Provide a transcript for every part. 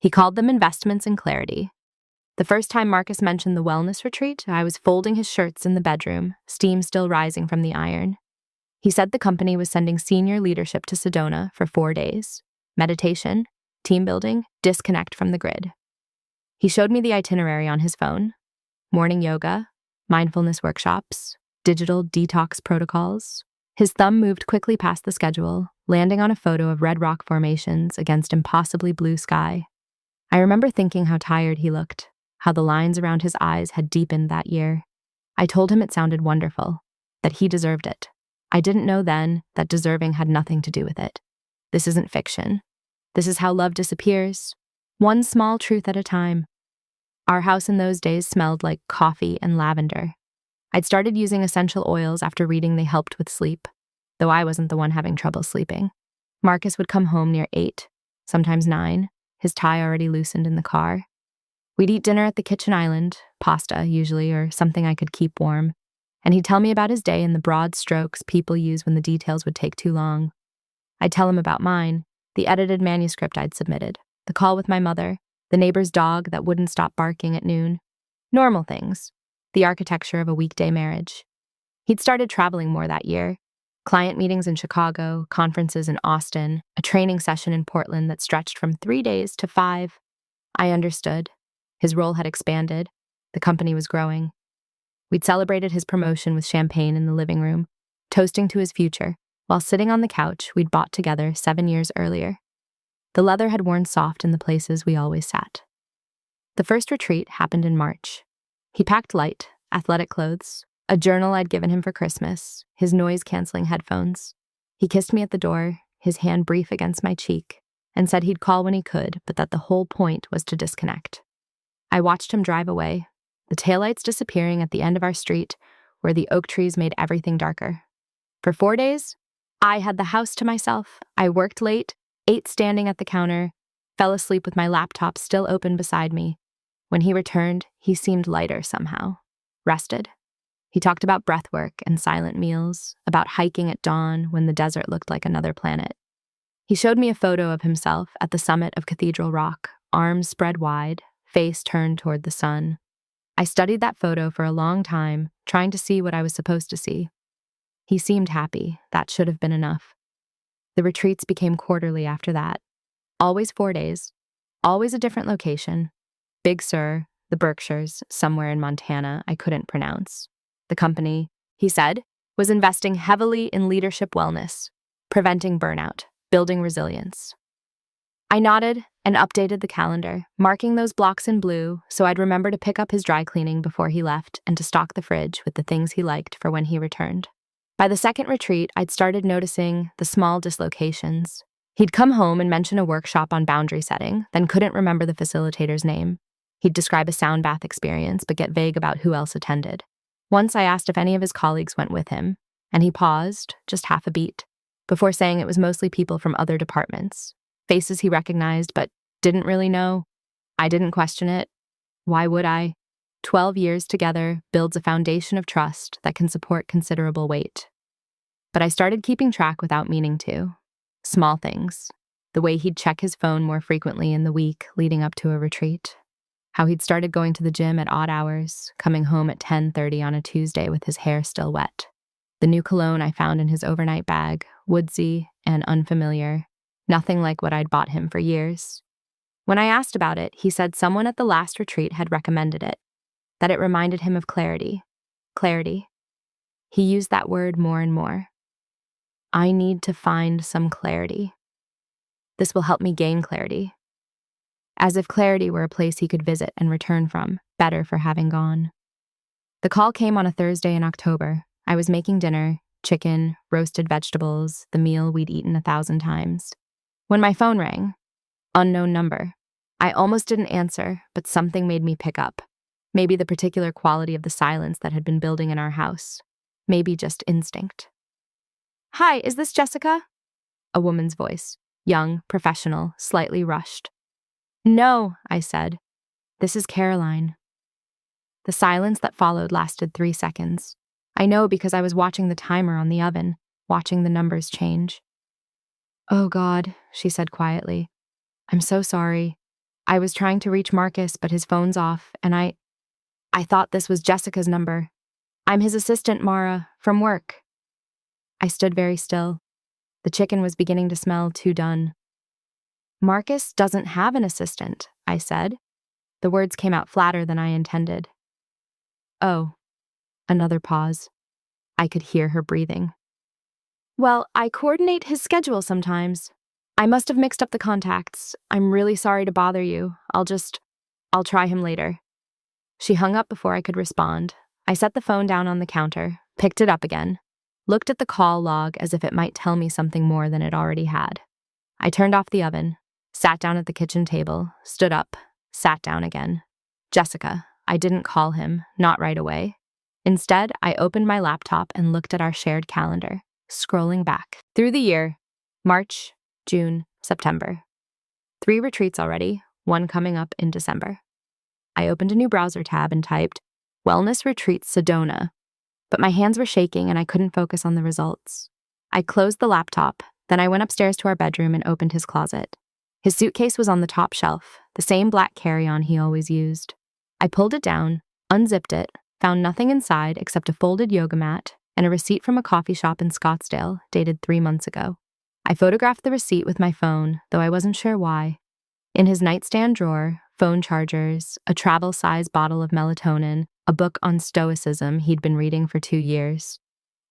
He called them investments in clarity. The first time Marcus mentioned the wellness retreat, I was folding his shirts in the bedroom, steam still rising from the iron. He said the company was sending senior leadership to Sedona for 4 days. Meditation, team building, disconnect from the grid. He showed me the itinerary on his phone. Morning yoga, mindfulness workshops, digital detox protocols. His thumb moved quickly past the schedule, landing on a photo of red rock formations against impossibly blue sky. I remember thinking how tired he looked, how the lines around his eyes had deepened that year. I told him it sounded wonderful, that he deserved it. I didn't know then that deserving had nothing to do with it. This isn't fiction. This is how love disappears, one small truth at a time. Our house in those days smelled like coffee and lavender. I'd started using essential oils after reading they helped with sleep, though I wasn't the one having trouble sleeping. Marcus would come home near 8, sometimes 9, his tie already loosened in the car. We'd eat dinner at the kitchen island, pasta usually, or something I could keep warm, and he'd tell me about his day in the broad strokes people use when the details would take too long. I'd tell him about mine, the edited manuscript I'd submitted, the call with my mother, the neighbor's dog that wouldn't stop barking at noon. Normal things, the architecture of a weekday marriage. He'd started traveling more that year. Client meetings in Chicago, conferences in Austin, a training session in Portland that stretched from 3 days to 5. I understood. His role had expanded. The company was growing. We'd celebrated his promotion with champagne in the living room, toasting to his future, while sitting on the couch we'd bought together 7 years earlier. The leather had worn soft in the places we always sat. The first retreat happened in March. He packed light, athletic clothes, a journal I'd given him for Christmas, his noise-canceling headphones. He kissed me at the door, his hand brief against my cheek, and said he'd call when he could, but that the whole point was to disconnect. I watched him drive away, the taillights disappearing at the end of our street, where the oak trees made everything darker. For 4 days, I had the house to myself. I worked late, ate standing at the counter, fell asleep with my laptop still open beside me. When he returned, he seemed lighter somehow, rested. He talked about breathwork and silent meals, about hiking at dawn when the desert looked like another planet. He showed me a photo of himself at the summit of Cathedral Rock, arms spread wide, face turned toward the sun. I studied that photo for a long time, trying to see what I was supposed to see. He seemed happy. That should have been enough. The retreats became quarterly after that. Always 4 days. Always a different location. Big Sur, the Berkshires, somewhere in Montana I couldn't pronounce. The company, he said, was investing heavily in leadership wellness, preventing burnout, building resilience. I nodded and updated the calendar, marking those blocks in blue so I'd remember to pick up his dry cleaning before he left and to stock the fridge with the things he liked for when he returned. By the second retreat, I'd started noticing the small dislocations. He'd come home and mention a workshop on boundary setting, then couldn't remember the facilitator's name. He'd describe a sound bath experience, but get vague about who else attended. Once I asked if any of his colleagues went with him, and he paused, just half a beat, before saying it was mostly people from other departments. Faces he recognized, but didn't really know. I didn't question it. Why would I? 12 years together builds a foundation of trust that can support considerable weight. But I started keeping track without meaning to. Small things. The way he'd check his phone more frequently in the week leading up to a retreat. How he'd started going to the gym at odd hours, coming home at 10:30 on a Tuesday with his hair still wet. The new cologne I found in his overnight bag, woodsy and unfamiliar. Nothing like what I'd bought him for years. When I asked about it, he said someone at the last retreat had recommended it, that it reminded him of clarity. Clarity. He used that word more and more. I need to find some clarity. This will help me gain clarity. As if clarity were a place he could visit and return from, better for having gone. The call came on a Thursday in October. I was making dinner, chicken, roasted vegetables, the meal we'd eaten 1,000 times. When my phone rang, unknown number. I almost didn't answer, but something made me pick up. Maybe the particular quality of the silence that had been building in our house. Maybe just instinct. Hi, is this Jessica? A woman's voice, young, professional, slightly rushed. No, I said. This is Caroline. The silence that followed lasted 3 seconds. I know because I was watching the timer on the oven, watching the numbers change. Oh God, she said quietly. I'm so sorry. I was trying to reach Marcus, but his phone's off, and I thought this was Jessica's number. I'm his assistant, Mara, from work. I stood very still. The chicken was beginning to smell too done. Marcus doesn't have an assistant, I said. The words came out flatter than I intended. Oh, another pause. I could hear her breathing. Well, I coordinate his schedule sometimes. I must have mixed up the contacts. I'm really sorry to bother you. I'll try him later. She hung up before I could respond. I set the phone down on the counter, picked it up again, looked at the call log as if it might tell me something more than it already had. I turned off the oven, sat down at the kitchen table, stood up, sat down again. Jessica. I didn't call him, not right away. Instead, I opened my laptop and looked at our shared calendar, scrolling back. Through the year, March, June, September. 3 retreats already, 1 coming up in December. I opened a new browser tab and typed, Wellness Retreat Sedona, but my hands were shaking and I couldn't focus on the results. I closed the laptop, then I went upstairs to our bedroom and opened his closet. His suitcase was on the top shelf, the same black carry-on he always used. I pulled it down, unzipped it, found nothing inside except a folded yoga mat and a receipt from a coffee shop in Scottsdale dated 3 months ago. I photographed the receipt with my phone, though I wasn't sure why. In his nightstand drawer, phone chargers, a travel-size bottle of melatonin, a book on stoicism he'd been reading for 2 years.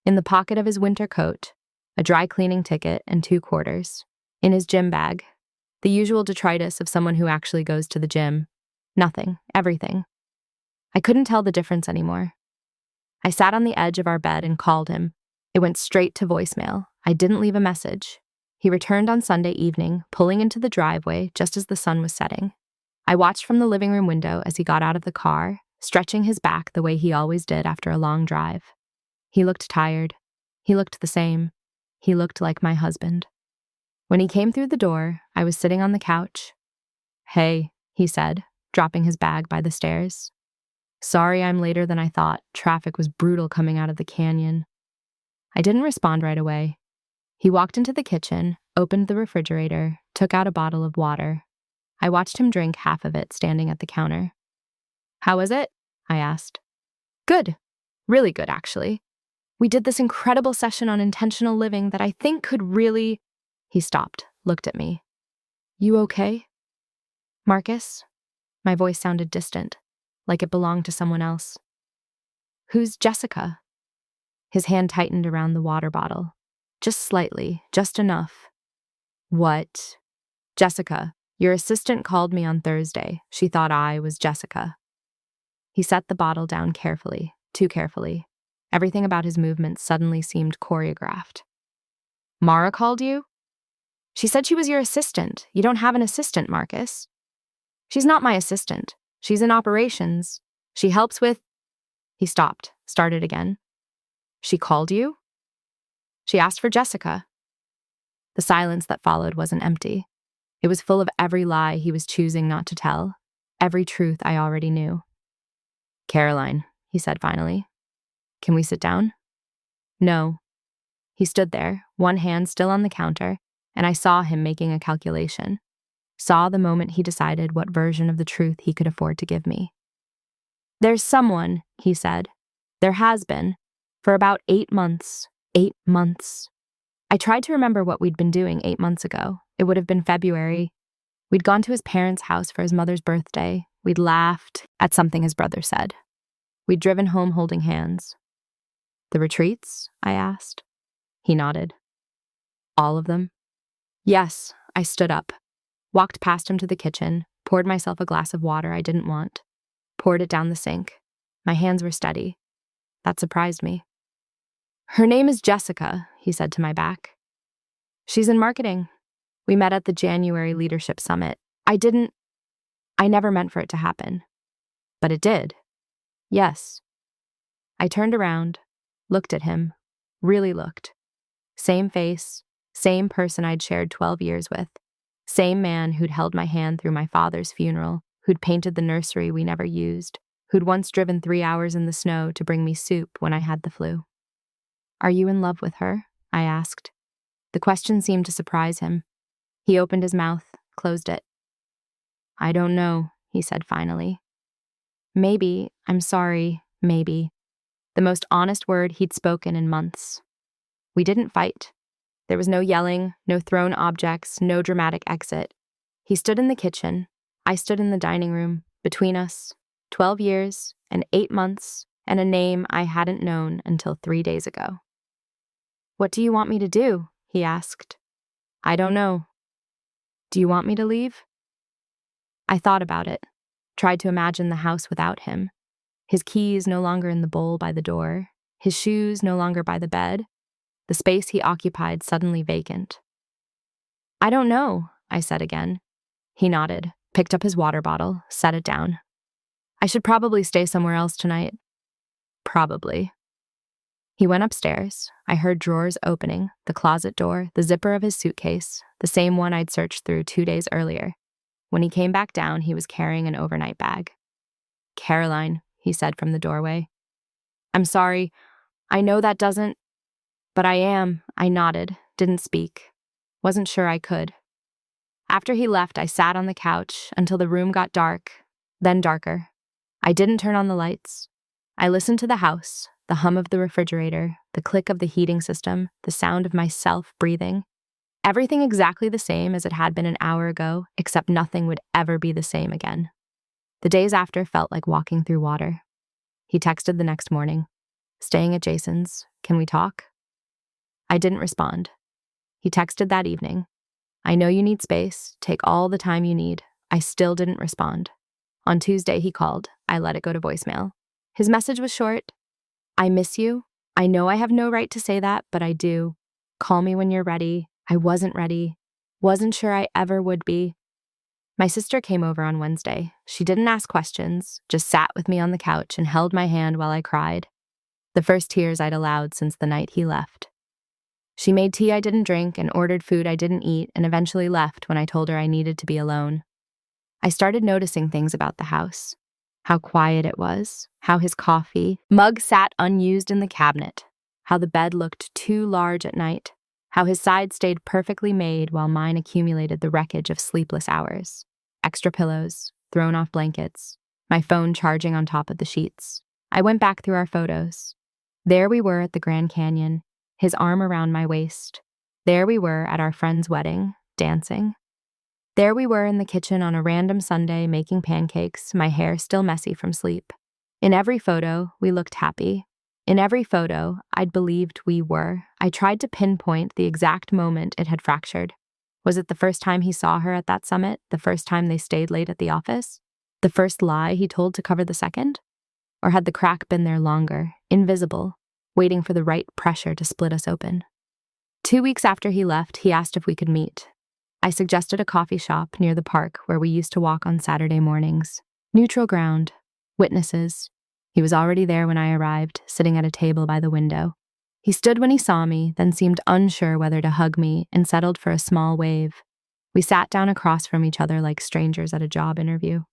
In the pocket of his winter coat, a dry cleaning ticket and 2 quarters. In his gym bag, the usual detritus of someone who actually goes to the gym. Nothing, everything. I couldn't tell the difference anymore. I sat on the edge of our bed and called him. It went straight to voicemail. I didn't leave a message. He returned on Sunday evening, pulling into the driveway just as the sun was setting. I watched from the living room window as he got out of the car, stretching his back the way he always did after a long drive. He looked tired. He looked the same. He looked like my husband. When he came through the door, I was sitting on the couch. Hey, he said, dropping his bag by the stairs. Sorry I'm later than I thought. Traffic was brutal coming out of the canyon. I didn't respond right away. He walked into the kitchen, opened the refrigerator, took out a bottle of water. I watched him drink half of it standing at the counter. How was it? I asked. Good. Really good, actually. We did this incredible session on intentional living that I think could really... He stopped, looked at me. You okay? Marcus? My voice sounded distant, like it belonged to someone else. Who's Jessica? His hand tightened around the water bottle. Just slightly, just enough. What? Jessica, your assistant called me on Thursday. She thought I was Jessica. He set the bottle down carefully, too carefully. Everything about his movements suddenly seemed choreographed. Mara called you? She said she was your assistant. You don't have an assistant, Marcus. She's not my assistant. She's in operations. She helps with... He stopped, started again. She called you? She asked for Jessica. The silence that followed wasn't empty. It was full of every lie he was choosing not to tell, every truth I already knew. Caroline, he said finally. Can we sit down? No. He stood there, one hand still on the counter, and I saw him making a calculation. Saw the moment he decided what version of the truth he could afford to give me. There's someone, he said. There has been. For about 8 months. 8 months. I tried to remember what we'd been doing 8 months ago. It would have been February. We'd gone to his parents' house for his mother's birthday. We'd laughed at something his brother said. We'd driven home holding hands. The retreats? I asked. He nodded. All of them? Yes, I stood up. Walked past him to the kitchen, poured myself a glass of water I didn't want. Poured it down the sink. My hands were steady. That surprised me. Her name is Jessica, he said to my back. She's in marketing. We met at the January Leadership Summit. I never meant for it to happen. But it did. Yes. I turned around, looked at him, really looked. Same face, same person I'd shared 12 years with. Same man who'd held my hand through my father's funeral, who'd painted the nursery we never used, who'd once driven 3 hours in the snow to bring me soup when I had the flu. Are you in love with her? I asked. The question seemed to surprise him. He opened his mouth, closed it. I don't know, he said finally. Maybe, I'm sorry, maybe. The most honest word he'd spoken in months. We didn't fight. There was no yelling, no thrown objects, no dramatic exit. He stood in the kitchen. I stood in the dining room. Between us, 12 years and 8 months and a name I hadn't known until 3 days ago. What do you want me to do? He asked. I don't know. Do you want me to leave? I thought about it, tried to imagine the house without him. His keys no longer in the bowl by the door, his shoes no longer by the bed, the space he occupied suddenly vacant. I don't know, I said again. He nodded, picked up his water bottle, set it down. I should probably stay somewhere else tonight. Probably. He went upstairs. I heard drawers opening, the closet door, the zipper of his suitcase, the same one I'd searched through 2 days earlier. When he came back down, he was carrying an overnight bag. Caroline, he said from the doorway. I'm sorry. I know that doesn't... But I am. I nodded, didn't speak. Wasn't sure I could. After he left, I sat on the couch until the room got dark, then darker. I didn't turn on the lights. I listened to the house, the hum of the refrigerator, the click of the heating system, the sound of myself breathing. Everything exactly the same as it had been an hour ago, except nothing would ever be the same again. The days after felt like walking through water. He texted the next morning. Staying at Jason's. Can we talk? I didn't respond. He texted that evening. I know you need space. Take all the time you need. I still didn't respond. On Tuesday, he called. I let it go to voicemail. His message was short. I miss you. I know I have no right to say that, but I do. Call me when you're ready. I wasn't ready. Wasn't sure I ever would be. My sister came over on Wednesday. She didn't ask questions, just sat with me on the couch and held my hand while I cried. The first tears I'd allowed since the night he left. She made tea I didn't drink and ordered food I didn't eat and eventually left when I told her I needed to be alone. I started noticing things about the house. How quiet it was, how his coffee mug sat unused in the cabinet, how the bed looked too large at night, how his side stayed perfectly made while mine accumulated the wreckage of sleepless hours. Extra pillows, thrown off blankets, my phone charging on top of the sheets. I went back through our photos. There we were at the Grand Canyon, his arm around my waist. There we were at our friend's wedding, dancing. There we were in the kitchen on a random Sunday making pancakes, my hair still messy from sleep. In every photo, we looked happy. In every photo, I'd believed we were. I tried to pinpoint the exact moment it had fractured. Was it the first time he saw her at that summit? The first time they stayed late at the office? The first lie he told to cover the second? Or had the crack been there longer, invisible, waiting for the right pressure to split us open? 2 weeks after he left, he asked if we could meet. I suggested a coffee shop near the park where we used to walk on Saturday mornings. Neutral ground. Witnesses. He was already there when I arrived, sitting at a table by the window. He stood when he saw me, then seemed unsure whether to hug me and settled for a small wave. We sat down across from each other like strangers at a job interview.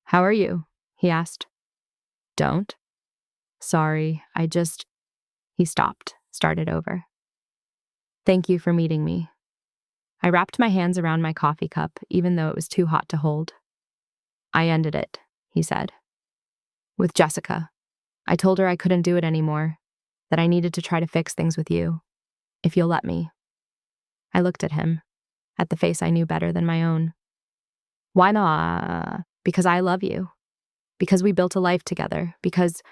How are you? He asked. Don't. Sorry, He stopped, started over. Thank you for meeting me. I wrapped my hands around my coffee cup, even though it was too hot to hold. I ended it, he said. With Jessica. I told her I couldn't do it anymore, that I needed to try to fix things with you, if you'll let me. I looked at him, at the face I knew better than my own. Why not? Because I love you. Because we built a life together. Because...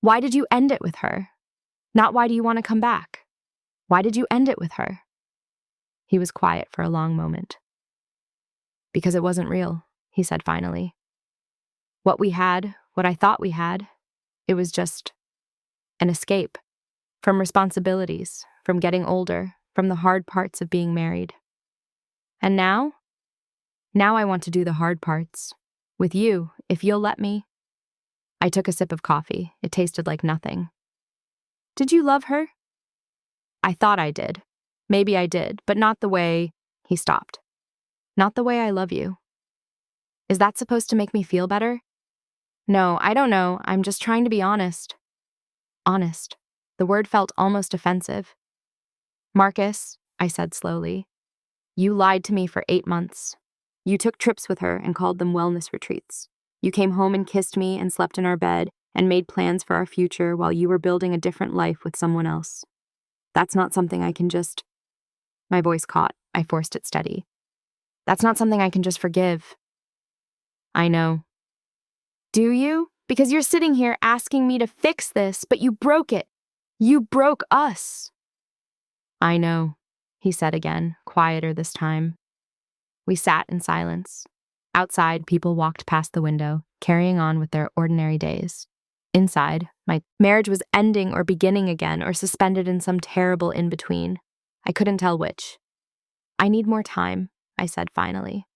Why did you end it with her? Not why do you want to come back? Why did you end it with her? He was quiet for a long moment. Because it wasn't real, he said finally. What we had, what I thought we had, it was just an escape from responsibilities, from getting older, from the hard parts of being married. And now? Now I want to do the hard parts. With you, if you'll let me. I took a sip of coffee. It tasted like nothing. Did you love her? I thought I did. Maybe I did, but not the way... He stopped. Not the way I love you. Is that supposed to make me feel better? No, I don't know. I'm just trying to be honest. Honest. The word felt almost offensive. Marcus, I said slowly, you lied to me for 8 months. You took trips with her and called them wellness retreats. You came home and kissed me and slept in our bed and made plans for our future while you were building a different life with someone else. That's not something I can just... My voice caught. I forced it steady. That's not something I can just forgive. I know. Do you? Because you're sitting here asking me to fix this, but you broke it. You broke us. I know, he said again, quieter this time. We sat in silence. Outside, people walked past the window, carrying on with their ordinary days. Inside, my marriage was ending or beginning again or suspended in some terrible in-between. I couldn't tell which. I need more time, I said finally.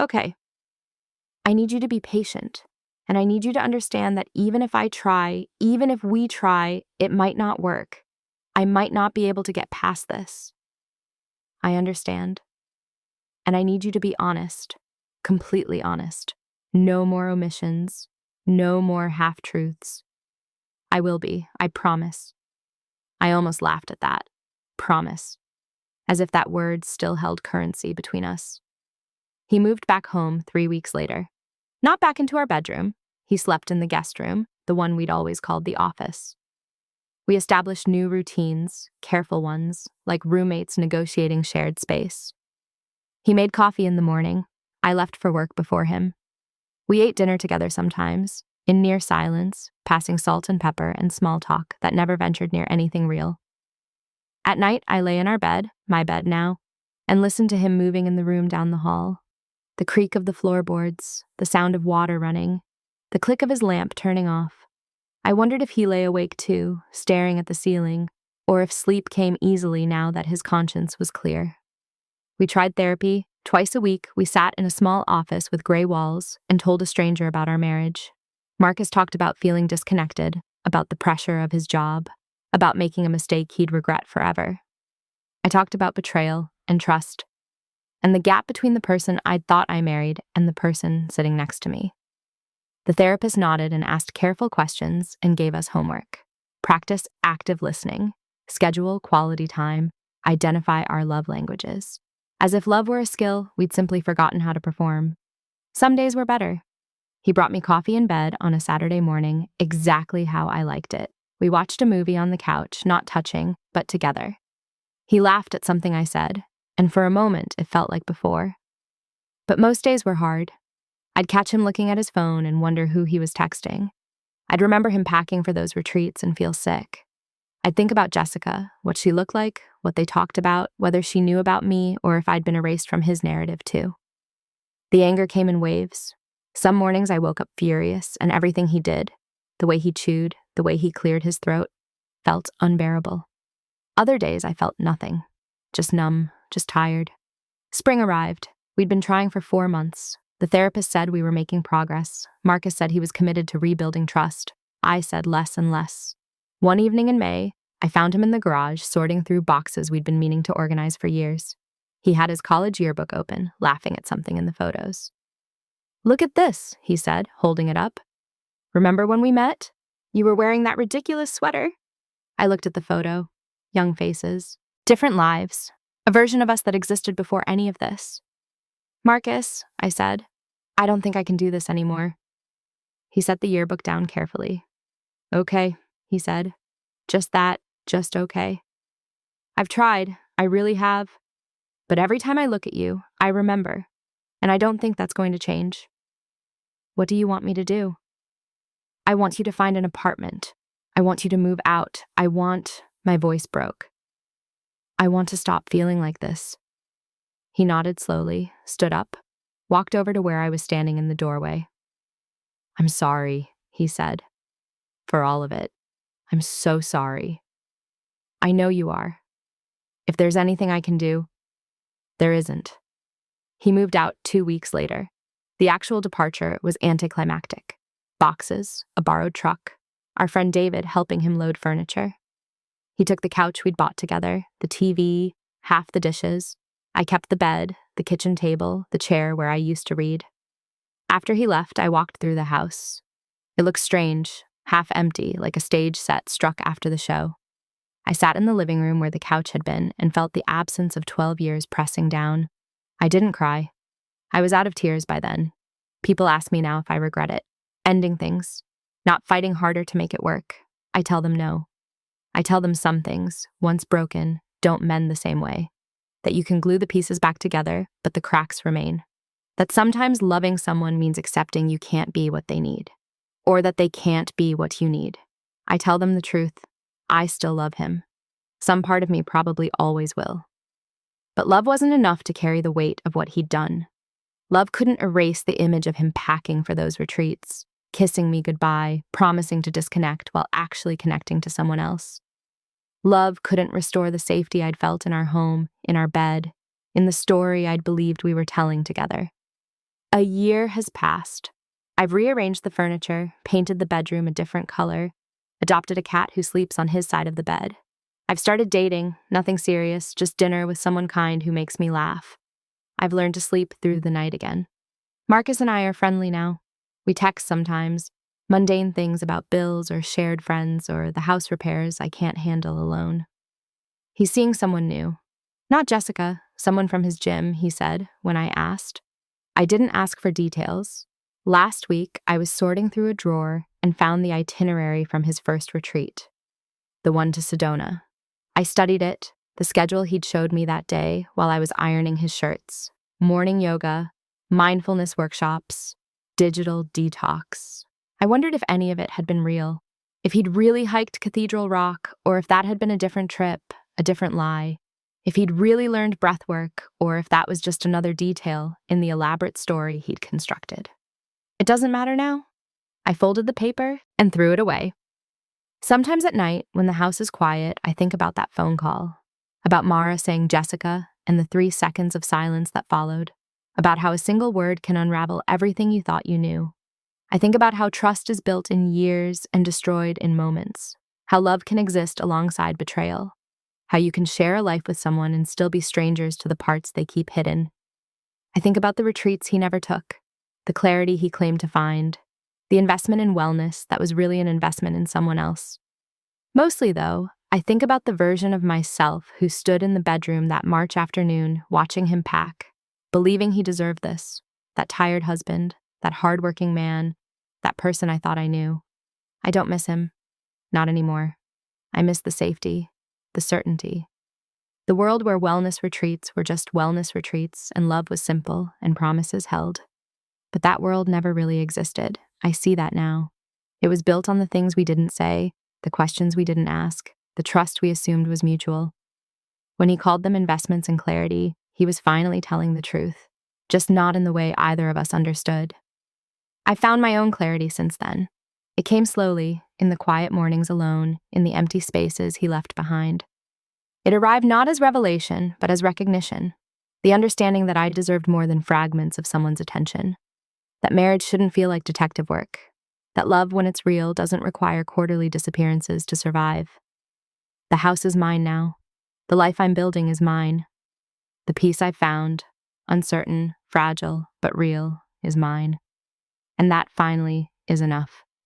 Okay. I need you to be patient, and I need you to understand that even if I try, even if we try, it might not work. I might not be able to get past this. I understand. And I need you to be honest, completely honest. No more omissions, no more half-truths. I will be, I promise. I almost laughed at that. Promise. As if that word still held currency between us. He moved back home 3 weeks later. Not back into our bedroom. He slept in the guest room, the one we'd always called the office. We established new routines, careful ones, like roommates negotiating shared space. He made coffee in the morning. I left for work before him. We ate dinner together sometimes, in near silence, passing salt and pepper and small talk that never ventured near anything real. At night, I lay in our bed, my bed now, and listened to him moving in the room down the hall. The creak of the floorboards, the sound of water running, the click of his lamp turning off. I wondered if he lay awake too, staring at the ceiling, or if sleep came easily now that his conscience was clear. We tried therapy. Twice a week, we sat in a small office with gray walls and told a stranger about our marriage. Marcus talked about feeling disconnected, about the pressure of his job, about making a mistake he'd regret forever. I talked about betrayal and trust, and the gap between the person I'd thought I married and the person sitting next to me. The therapist nodded and asked careful questions and gave us homework. Practice active listening, schedule quality time, identify our love languages. As if love were a skill we'd simply forgotten how to perform. Some days were better. He brought me coffee in bed on a Saturday morning, exactly how I liked it. We watched a movie on the couch, not touching, but together. He laughed at something I said, and for a moment it felt like before. But most days were hard. I'd catch him looking at his phone and wonder who he was texting. I'd remember him packing for those retreats and feel sick. I'd think about Jessica, what she looked like, what they talked about, whether she knew about me or if I'd been erased from his narrative too. The anger came in waves. Some mornings I woke up furious, and everything he did, the way he chewed, the way he cleared his throat, felt unbearable. Other days I felt nothing, just numb, just tired. Spring arrived. We'd been trying for 4 months. The therapist said we were making progress. Marcus said he was committed to rebuilding trust. I said less and less. One evening in May, I found him in the garage sorting through boxes we'd been meaning to organize for years. He had his college yearbook open, laughing at something in the photos. "Look at this," he said, holding it up. "Remember when we met? You were wearing that ridiculous sweater." I looked at the photo. Young faces, different lives, a version of us that existed before any of this. "Marcus," I said, "I don't think I can do this anymore." He set the yearbook down carefully. "Okay," he said. "Just that, just okay. I've tried, I really have. But every time I look at you, I remember, and I don't think that's going to change." "What do you want me to do?" "I want you to find an apartment. I want you to move out. My voice broke. "I want to stop feeling like this." He nodded slowly, stood up, walked over to where I was standing in the doorway. "I'm sorry," he said. "For all of it. I'm so sorry." "I know you are. If there's anything I can do..." "There isn't." He moved out 2 weeks later. The actual departure was anticlimactic. Boxes, a borrowed truck, our friend David helping him load furniture. He took the couch we'd bought together, the TV, half the dishes. I kept the bed, the kitchen table, the chair where I used to read. After he left, I walked through the house. It looked strange, half empty, like a stage set struck after the show. I sat in the living room where the couch had been and felt the absence of 12 years pressing down. I didn't cry. I was out of tears by then. People ask me now if I regret it. Ending things, not fighting harder to make it work. I tell them no. I tell them some things, once broken, don't mend the same way. That you can glue the pieces back together, but the cracks remain. That sometimes loving someone means accepting you can't be what they need, or that they can't be what you need. I tell them the truth. I still love him. Some part of me probably always will. But love wasn't enough to carry the weight of what he'd done. Love couldn't erase the image of him packing for those retreats, kissing me goodbye, promising to disconnect while actually connecting to someone else. Love couldn't restore the safety I'd felt in our home, in our bed, in the story I'd believed we were telling together. A year has passed. I've rearranged the furniture, painted the bedroom a different color, adopted a cat who sleeps on his side of the bed. I've started dating, nothing serious, just dinner with someone kind who makes me laugh. I've learned to sleep through the night again. Marcus and I are friendly now. We text sometimes, mundane things about bills or shared friends or the house repairs I can't handle alone. He's seeing someone new. Not Jessica, someone from his gym, he said when I asked. I didn't ask for details. Last week, I was sorting through a drawer and found the itinerary from his first retreat, the one to Sedona. I studied it, the schedule he'd showed me that day while I was ironing his shirts. Morning yoga, mindfulness workshops, digital detox. I wondered if any of it had been real, if he'd really hiked Cathedral Rock, or if that had been a different trip, a different lie, if he'd really learned breath work, or if that was just another detail in the elaborate story he'd constructed. It doesn't matter now. I folded the paper and threw it away. Sometimes at night, when the house is quiet, I think about that phone call, about Mara saying Jessica and the 3 seconds of silence that followed, about how a single word can unravel everything you thought you knew. I think about how trust is built in years and destroyed in moments, how love can exist alongside betrayal, how you can share a life with someone and still be strangers to the parts they keep hidden. I think about the retreats he never took, the clarity he claimed to find, the investment in wellness that was really an investment in someone else. Mostly, though, I think about the version of myself who stood in the bedroom that March afternoon watching him pack, believing he deserved this, that tired husband, that hardworking man, that person I thought I knew. I don't miss him. Not anymore. I miss the safety, the certainty. The world where wellness retreats were just wellness retreats and love was simple and promises held. But that world never really existed. I see that now. It was built on the things we didn't say, the questions we didn't ask, the trust we assumed was mutual. When he called them investments in clarity, he was finally telling the truth, just not in the way either of us understood. I found my own clarity since then. It came slowly, in the quiet mornings alone, in the empty spaces he left behind. It arrived not as revelation, but as recognition, the understanding that I deserved more than fragments of someone's attention, that marriage shouldn't feel like detective work, that love, when it's real, doesn't require quarterly disappearances to survive. The house is mine now. The life I'm building is mine. The peace I've found, uncertain, fragile, but real, is mine. And that finally is enough.